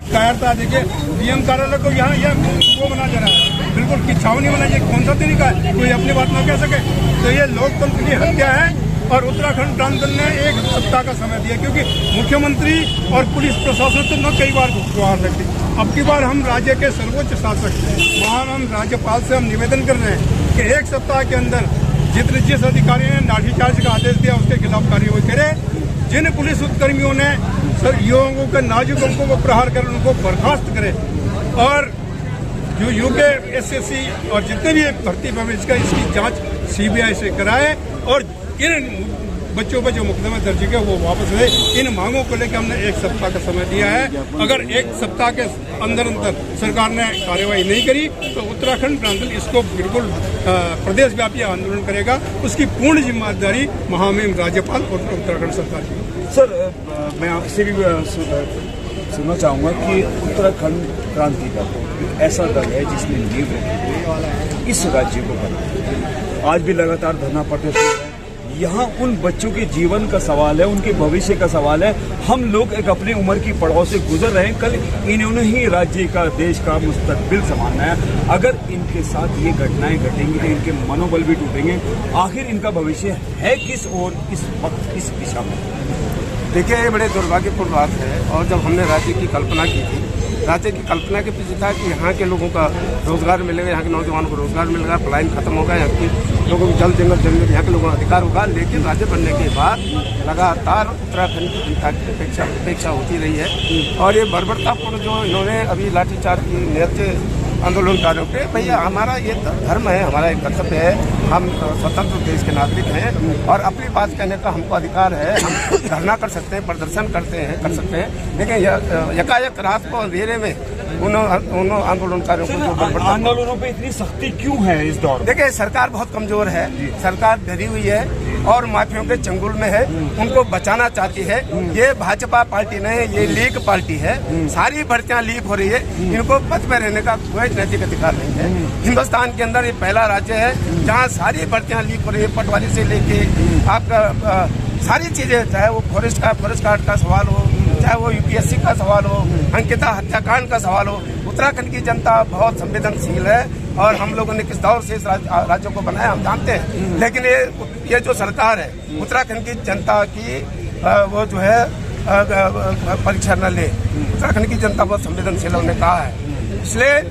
कायरता देखिए, डीएम कार्यालय को यहाँ वो बना जा रहा है, बिल्कुल की छावनी बनाई है। कौन सा तरीका है, कोई अपनी बात न कह सके? तो ये लोकतंत्र की हत्या है। और उत्तराखंड प्रांतन ने 1 सप्ताह का समय दिया, क्योंकि मुख्यमंत्री और पुलिस प्रशासन तो न कई बार गुहार लगती। अब की बार हम राज्य के सर्वोच्च शासक महान राज्यपाल से हम निवेदन कर रहे हैं कि 1 सप्ताह के अंदर जिस अधिकारी ने लाठीचार्ज का आदेश दिया उसके खिलाफ कार्रवाई करे। जिन पुलिस कर्मियों ने युवाओं के नाजुक अंगों को प्रहार कर उनको बर्खास्त करे, और जो यूके एसएससी और जितने भी भर्ती भविष्य का इसकी जांच सीबीआई से कराए, और इन बच्चों पर जो मुकदमा दर्ज किया वो वापस ले। इन मांगों को लेकर हमने 1 सप्ताह का समय दिया है। अगर 1 सप्ताह के अंदर सरकार ने कार्रवाई नहीं करी तो उत्तराखंड प्रांत इसको बिल्कुल प्रदेश व्यापी आंदोलन करेगा। उसकी पूर्ण जिम्मेदारी महामहिम राज्यपाल और उत्तराखंड सरकार की। सर, मैं आपसे भी सुनना चाहूँगा कि उत्तराखंड क्रांति का ऐसा दल है जिसने नींव रखी इस राज्य को बना। आज भी लगातार धरना प्रदर्शन है। यहाँ उन बच्चों के जीवन का सवाल है, उनके भविष्य का सवाल है। हम लोग एक अपनी उम्र की पड़ाव से गुजर रहे हैं। कल इन्होंने ही राज्य का, देश का मुस्तकबिल संभालना है। अगर इनके साथ ये घटनाएं घटेंगी तो इनके मनोबल भी टूटेंगे। आखिर इनका भविष्य है किस ओर इस वक्त, इस दिशा में? देखिए, ये बड़े दुर्भाग्यपूर्ण बात है। और जब हमने राज्य की कल्पना की थी, राज्य की कल्पना के पीछे था कि यहाँ के लोगों का रोजगार मिलेगा, यहाँ के नौजवानों को रोजगार मिलेगा, पलायन खत्म होगा, यहाँ के लोगों को जल जंगल जमीन यहाँ के लोगों का अधिकार होगा। लेकिन राज्य बनने के बाद लगातार उत्तराखंड की जनता की अपेक्षा होती रही है। और ये बर्बरतापूर्ण जो इन्होंने अभी लाठीचार्ज की नृत्य आंदोलनकारियों पे, भैया हमारा ये धर्म है, हमारा एक कर्तव्य है। हम स्वतंत्र देश के नागरिक हैं और अपनी बात कहने का हमको अधिकार है। हम धरना कर सकते हैं, प्रदर्शन कर सकते हैं, लेकिन यकायक रात को अंधेरे में उन आंदोलनकारियों को जो आंदोलनों पे इतनी सख्ती क्यों है इस दौर? देखिए, सरकार बहुत कमजोर है, सरकार डरी हुई है और माफियों के चंगुल में है, उनको बचाना चाहती है। ये भाजपा पार्टी नहीं, ये लीग पार्टी है। सारी भर्तियां लीक हो रही है, इनको पद में रहने का कोई नैतिक अधिकार नहीं है। हिंदुस्तान के अंदर ये पहला राज्य है जहाँ सारी भर्तियां लीक हो रही है, पटवारी से लेके आपका सारी चीजें, चाहे वो फॉरेस्ट गार्ड का सवाल हो, चाहे वो यूपीएससी का सवाल हो, अंकिता हत्याकांड का सवाल हो। उत्तराखंड की जनता बहुत संवेदनशील है और हम लोगों ने किस दौर से इस राज्य को बनाया हम जानते हैं। लेकिन ये जो सरकार है, उत्तराखंड की जनता की वो जो है परीक्षा न ले। उत्तराखंड की जनता बहुत संवेदनशील उन्होंने कहा है, इसलिए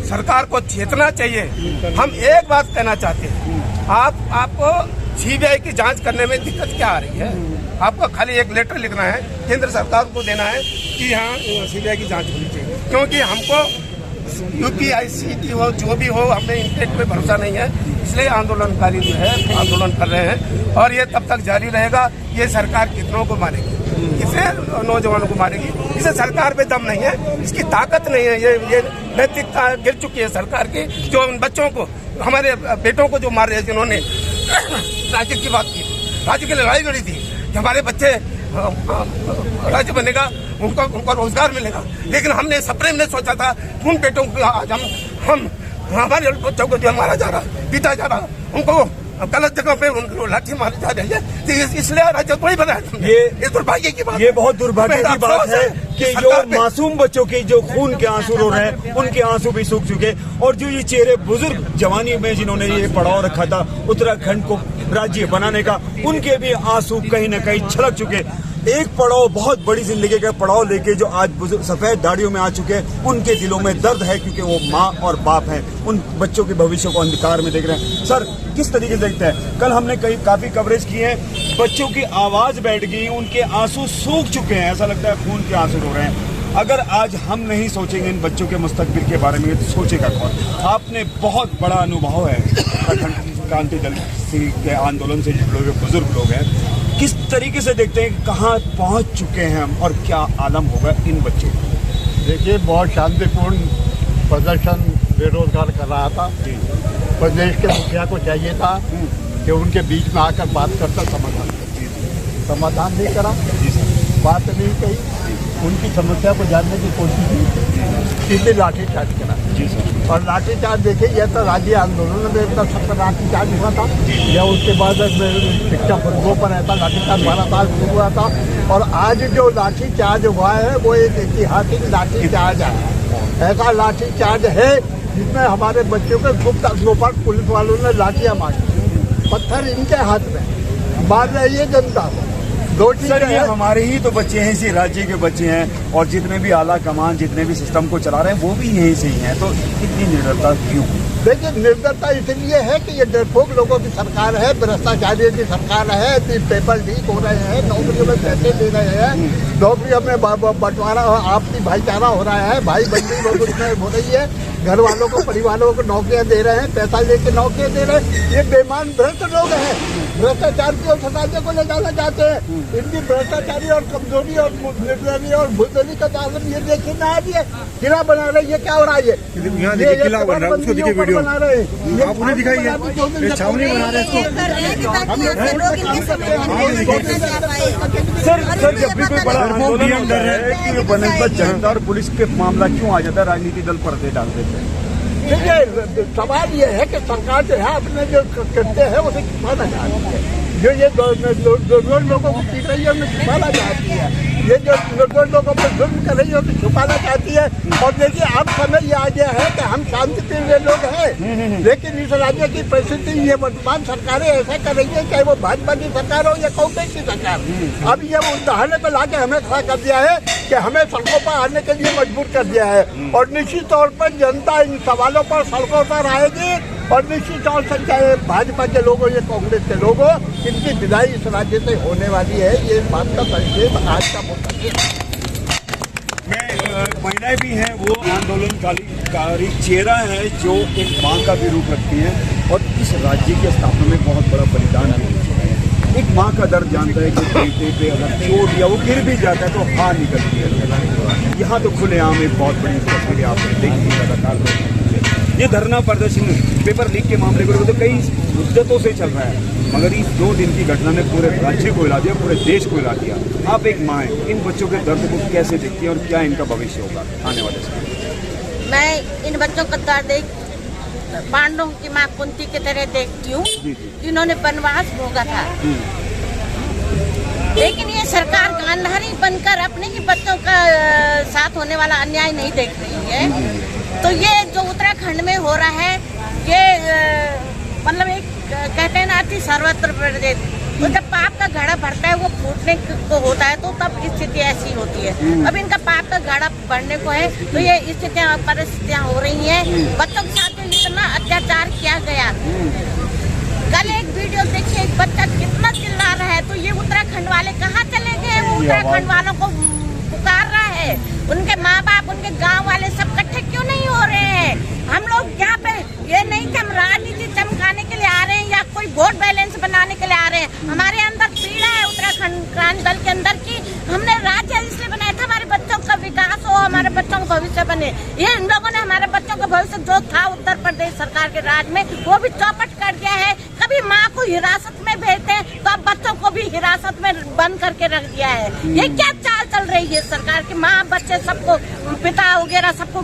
सरकार को चेतना चाहिए। हम एक बात कहना चाहते हैं, आपको सीबीआई की जांच करने में दिक्कत क्या आ रही है? आपको खाली एक लेटर लिखना है, केंद्र सरकार को देना है कि यहाँ सीबीआई की जांच होनी चाहिए, क्योंकि हमको यूपीआईसीटी हो, जो भी हो, हमें इनके कोई भरोसा नहीं है। इसलिए आंदोलनकारी जो है आंदोलन कर रहे हैं और ये तब तक जारी रहेगा। ये सरकार कितनों को मारेगी, किसे नौजवानों को मारेगी? इसे सरकार पे दम नहीं है, इसकी ताकत नहीं है। ये नैतिकता गिर चुकी है सरकार की, जो उन बच्चों को, हमारे बेटों को जो मार रहे हैं, जिन्होंने राज्य की बात की, राज्य की लड़ाई लड़ी थी कि हमारे बच्चे राज्य बनेगा, उनको रोजगार मिलेगा। लेकिन हमने सपने में सोचा था उन बेटों को आज हम हमारे बच्चों को जो मारा जा रहा, पीटा जा रहा, उनको गलत जगह पे लाठी मारी जा रही है, तो इसलिए राज्य कोई बनाया। ये दुर्भाग्य की बात, ये बहुत दुर्भाग्य की बात है कि जो मासूम बच्चों के जो खून के आंसू रो रहे हैं, उनके आंसू भी सूख चुके, और जो ये चेहरे बुजुर्ग जवानी में जिन्होंने ये पड़ाव रखा था उत्तराखंड को राज्य बनाने का, उनके भी आंसू कहीं न कहीं छलक चुके। एक पड़ाव, बहुत बड़ी जिंदगी का पड़ाव लेके जो आज सफेद दाढ़ियों में आ चुके हैं, उनके दिलों में दर्द है, क्योंकि वो माँ और बाप हैं, उन बच्चों के भविष्य को अंधकार में देख रहे हैं। सर, किस तरीके से देखते हैं? कल हमने काफी कवरेज की है, बच्चों की आवाज बैठ गई, उनके आंसू सूख चुके हैं, ऐसा लगता है खून के आंसू रो रहे हैं। अगर आज हम नहीं सोचेंगे इन बच्चों के मुस्तकबिल के बारे में, तो सोचेगा कौन? आपने बहुत बड़ा अनुभव है उत्तराखंड क्रांति दल के आंदोलन से जुड़े हुए बुजुर्ग लोग हैं, किस तरीके से देखते हैं कहाँ पहुँच चुके हैं हम और क्या आलम होगा इन बच्चों का? देखिए, बहुत शांतिपूर्ण प्रदर्शन बेरोजगार कर रहा था। प्रदेश के मुखिया को चाहिए था कि उनके बीच में आकर बात करता समाधान नहीं करा, बात नहीं कही, उनकी समस्या को जानने की कोशिश की। सीधे लाठीचार्ज करा। जी सर। और लाठीचार्ज देखिए, यह तो राज्य आंदोलन में इतना सख्त लाठीचार्ज हुआ था, या उसके बाद शिक्षा फुर्गों पर ऐसा लाठीचार्ज 12 साल शुरू हुआ था। और आज जो लाठीचार्ज हुआ है वो एक ऐतिहासिक लाठीचार्ज है। ऐसा लाठीचार्ज है जिसमें हमारे बच्चों के गुप्त अग्नों पर पुलिस वालों ने लाठियां मारी, पत्थर इनके हाथ में मार रही है जनता को। दो सर, ये हमारे ही तो बच्चे हैं, इसी राज्य के बच्चे हैं, और जितने भी आला कमान जितने भी सिस्टम को चला रहे हैं वो भी यहीं से ही हैं, तो इतनी निर्भरता क्यों? देखिए, निर्भरता इसलिए है कि ये डरपोक लोगों की सरकार है, भ्रष्टाचारियों की सरकार है। पेपर लीक हो रहे हैं, नौकरियों में पैसे दे रहे हैं, नौकरियों में बंटवारा आपसी भाईचारा हो रहा है, भाई बंदी हो रही है, घर वालों को परिवारों को नौकरियां दे रहे हैं, पैसा लेके नौकरियां दे रहे हैं। ये बेईमान भ्रष्ट लोग हैं, भ्रष्टाचार की ओर समाज को ले जाना चाहते हैं। इनकी भ्रष्टाचारी और कमजोरी और निर्दयी और बुजदिली का कारण ये देखिए ना, आज ये किला बना रहे, ये क्या हो रहा है? ये किला बन रहा है, उसको देखिए वीडियो बना रहे हैं, आप उन्हें दिखाइए, छावनी बना रहे हैं सर, जब भी कोई बड़ा आंदोलन होता है कि बनस्पत जनता और पुलिस के मामला क्यों आ जाता है, राजनीति दल पर्दे डाल देते हैं। देखिए, सवाल ये है कि सरकार जो है अपने जो करते हैं उसे छुपाना चाहती है। जो ये निर्दोष लोगों को पीट रही है उन्हें छुपाना चाहती है, ये जो निर्दोष लोगों पर जुल्म कर रही है उसे छुपाना चाहती है। और देखिए, अब समय ये आ गया है कि हम शांतिप्रिय लोग हैं, लेकिन इस राज्य की परिस्थिति ये वर्तमान सरकारें ऐसा कर रही है, चाहे वो भाजपा की सरकार हो या कांग्रेस की सरकार। अब ये उदाहरण पर लाके हमें खड़ा कर दिया है कि हमें सड़कों पर आने के लिए मजबूर कर दिया है। और निश्चित तौर पर जनता इन सवालों पर सड़कों पर आएगी, और निश्चित तौर से चाहे भाजपा के लोगों या कांग्रेस के लोगों, इनकी विदाई इस राज्य से होने वाली है। ये बात का संकेत आज का मुद्दा है। महिलाएं भी हैं, वो आंदोलनकारी चेहरा है जो एक मां का भी रूप रखती हैं, और इस राज्य की स्थापना में बहुत बड़ा बलिदान भी हो चुका है। एक माँ का दर्द जानता है कि बेटे पे अगर चोट या वो गिर भी जाता है तो हार निकलती है। यहाँ तो खुलेआम एक बहुत बड़ी तस्वीरें आपने देखी लगातार। ये धरना प्रदर्शन पेपर लीक के मामले को तो कई मुद्दतों से चल रहा है, मगर इस 2 दिन की घटना ने पूरे राज्य को हिला दिया, पूरे देश को हिला दिया। आप एक माँ हैं, इन बच्चों के दर्द को कैसे देखती हैं और क्या इनका भविष्य होगा आने वाले समय? मैं इन बच्चों का दर्द एक पांडवों की माँ कुंती की तरह देखती हूँ, इन्होंने वनवास भोगा था, लेकिन ये सरकार गांधारी बनकर अपने ही बच्चों का साथ होने वाला अन्याय नहीं देख रही है। तो ये जो उत्तराखंड में हो रहा है, ये मतलब एक कहते हैं ना अति सर्वत्र प्रदेश, तो जब पाप का घड़ा भरता है वो फूटने को होता है, तो तब स्थिति ऐसी होती है। अब इनका पाप का घड़ा भरने को है, तो ये स्थितियाँ परिस्थितियाँ हो रही हैं। बच्चों के साथ इतना अत्याचार किया गया। कल एक वीडियो देखिए, एक बच्चा कितना चिल्ला रहा है, तो ये उत्तराखंड वाले कहाँ चले गए? वो उत्तराखंड वालों को पुकार रहा है, उनके माँ बाप, उनके गांव वाले सब इकट्ठे क्यों नहीं हो रहे हैं? हम लोग यहाँ पे ये नहीं कि हम राजनीति चमकाने के लिए आ रहे हैं या कोई वोट बैलेंस बनाने के लिए आ रहे हैं। हमारे अंदर पीड़ा है उत्तराखंड क्रांति दल के अंदर की, हमने राज्य इसलिए बनाया था हमारे बच्चों का विकास हो, हमारे बच्चों का भविष्य बने। ये इन लोगों ने हमारे बच्चों का भविष्य जो था उत्तर प्रदेश सरकार के राज में, वो भी चौपट कर दिया है। कभी माँ को हिरासत में भेजते हैं, तो अब बच्चों को भी हिरासत में बंद करके रख दिया है। ये क्या चाल चल रही है सरकार की? माँ बच्चे सबको, पिता वगैरह सबको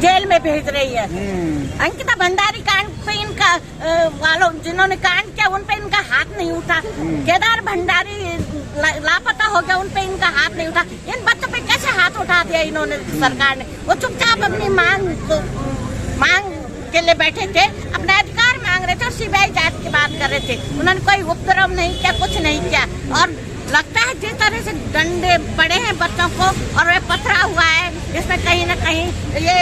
जेल में भेज रही है। अंकिता भंडारी कांड पे इनका वालों जिन्होंने कांड किया उन पे इनका हाथ नहीं उठा। केदार भंडारी लापता हो गया, उन पे इनका हाथ नहीं उठा। इन बच्चों पे कैसे हाथ उठा दिया इन्होंने? सरकार ने वो चुपचाप अपनी मांग के लिए बैठे थे, अपना अधिकार मांग रहे थे और सीबीआई जांच की बात कर रहे थे। उन्होंने कोई उपद्रव नहीं किया, कुछ नहीं किया। और लगता है जिस तरह से डंडे पड़े हैं बच्चों को और वे पथरा हुआ है, इसमें कहीं न कहीं ये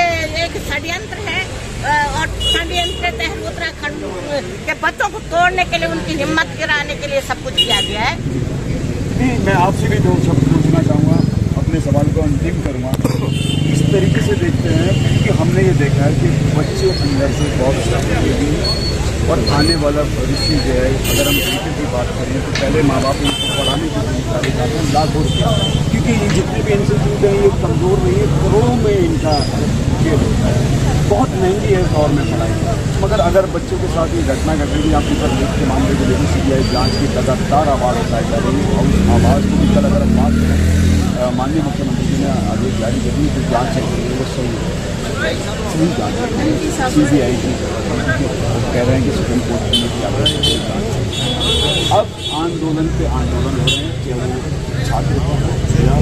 एक षड्यंत्र है। और षड्यंत्र के तहत उत्तराखंड के बच्चों को तोड़ने के लिए, उनकी हिम्मत गिराने के लिए सब कुछ किया गया है। मैं आपसे भी 2 शब्द पूछना चाहूँगा, अपने सवाल को अंतिम करूँगा। इस तरीके से देखते हैं कि हमने ये देखा है कि बच्चे अंदर से बहुत स्ट्रगल, और आने वाला भविष्य जो है, अगर हम तरीके की बात करें तो पहले माँ बाप उनको पढ़ाने की जिम्मेदारी जाते हैं लाखों रुपया, क्योंकि ये जितने भी इंस्टीट्यूट हैं ये कमज़ोर नहीं है, करोड़ों में इनका खेल होता है, बहुत महंगी है इस दौर में पढ़ाई। मगर अगर बच्चों के साथ ये घटना घट रही है, आप पेपर लीक के मामले को लेकर सीबीआई जाँच की लगातार आवाज़ उठाई जा रही है, और उस आवाज़ को कल अगर हम बात करें माननीय मुख्यमंत्री ने आगे जारी करी जो जाँच चल रही है वो सही जाँच है। CBI की कह रहे हैं कि सुप्रीम कोर्ट में क्या जाँच। अब आंदोलन पे आंदोलन हो रहे हैं, चाहे वो छात्र का हो या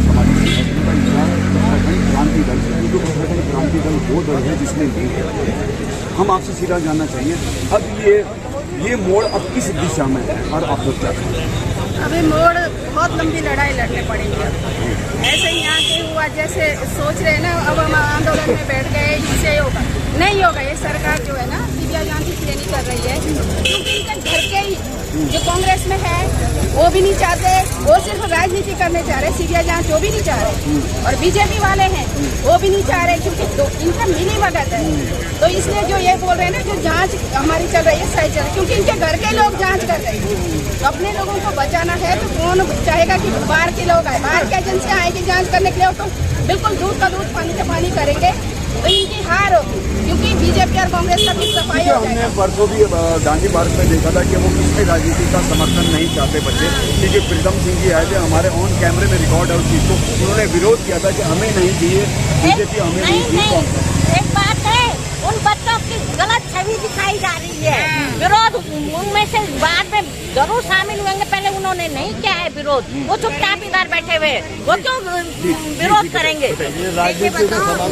समाज संगठन का उत्तराखंड क्रांति दल, क्योंकि उत्तराखंड क्रांति दल वो दल है जिसमें लीड है। हम आपसे सीधा जानना चाहिए अब ये मोड़ अब किस दिशा में है और आप लोग क्या करें? अभी मोड़ बहुत लंबी लड़ाई लड़ने पड़ेगी। ऐसे ही यहाँ के हुआ जैसे सोच रहे हैं ना, अब हम आंदोलन में बैठ गए इससे होगा, नहीं होगा। ये सरकार जो है ना CBI जांच इसलिए नहीं कर रही है क्योंकि इनके घर के ही जो कांग्रेस में है वो भी नहीं चाहते, वो सिर्फ राजनीति करने चाह रहे। CBI जांच वो भी नहीं चाह रहे और BJP वाले हैं वो भी नहीं चाह रहे क्योंकि तो इनका मिली भगत है। तो इसलिए जो ये बोल रहे हैं ना जो जांच हमारी चल रही है सही चल रही है क्योंकि इनके घर के लोग जांच कर रहे हैं। तो अपने लोगों को बचाना है तो कौन चाहेगा कि बाहर के लोग आए, बाहर की एजेंसियां आएगी जांच करने के लिए, तो बिल्कुल दूध का दूध पानी का पानी करेंगे तो इनकी हार होगी क्योंकि BJP और कांग्रेस का भी सफाई हो जाएगा। हमने परसों भी गांधी पार्क में देखा था कि वो किसी राजनीति का समर्थन नहीं चाहते बच्चे, क्योंकि प्रीतम सिंह जी आए थे, हमारे ऑन कैमरे में रिकॉर्ड है उस चीज को, उन्होंने विरोध किया था कि हमें नहीं चाहिए BJP, हमें नहीं चाहिए। एक बात है, उन बच्चों की गलत छवि दिखाई जा रही है। विरोध उनमें से बाद में जरूर शामिल होंगे, पहले उन्होंने नहीं किया है विरोध, वो चुपचाप इधर बैठे हुए, वो क्यों विरोध करेंगे? देखिए बताओ,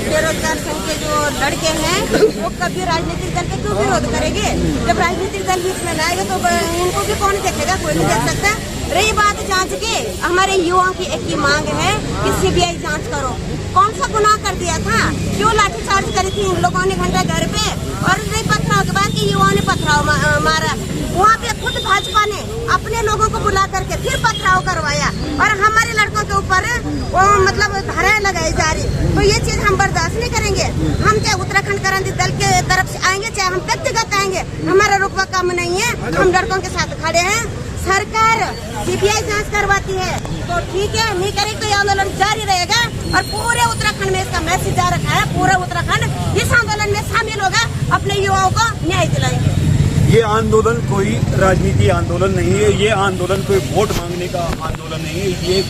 बेरोजगार संघ के जो लड़के हैं वो कभी राजनीतिक दल के क्यों विरोध करेंगे? जब राजनीतिक दल बीच में आएगा तो उनको भी कौन देखेगा? कोई नहीं देख सकता। रही बात जांच की, हमारे युवाओं की एक ही मांग है कि CBI जांच करो। कौन सा गुनाह कर दिया था? क्यों लाठीचार्ज करी थी इन लोगों ने घंटा घर पे? और नहीं पथराव के बाद कि युवाओं ने पथराव मारा, वहाँ पे खुद भाजपा ने अपने लोगों को बुला करके फिर पथराव करवाया और हमारे लड़कों के ऊपर वो मतलब धाराएं लगाई जा रही। तो ये चीज हम बर्दाश्त नहीं करेंगे। हम चाहे उत्तराखंड क्रांति दल के तरफ से आएंगे, चाहे हम व्यक्तिगत आएंगे, हमारा रुतबा कम नहीं है, हम लड़कों के साथ खड़े हैं। सरकार CBI जांच करवाती है तो ठीक है, नहीं करेगी तो ये आंदोलन जारी रहेगा और पूरे उत्तराखंड में इसका मैसेज जा रखा है। पूरा उत्तराखंड इस आंदोलन में शामिल होगा, अपने युवाओं को न्याय दिलाएंगे। ये आंदोलन कोई राजनीति आंदोलन नहीं है, ये आंदोलन कोई वोट मांगने का आंदोलन नहीं है, ये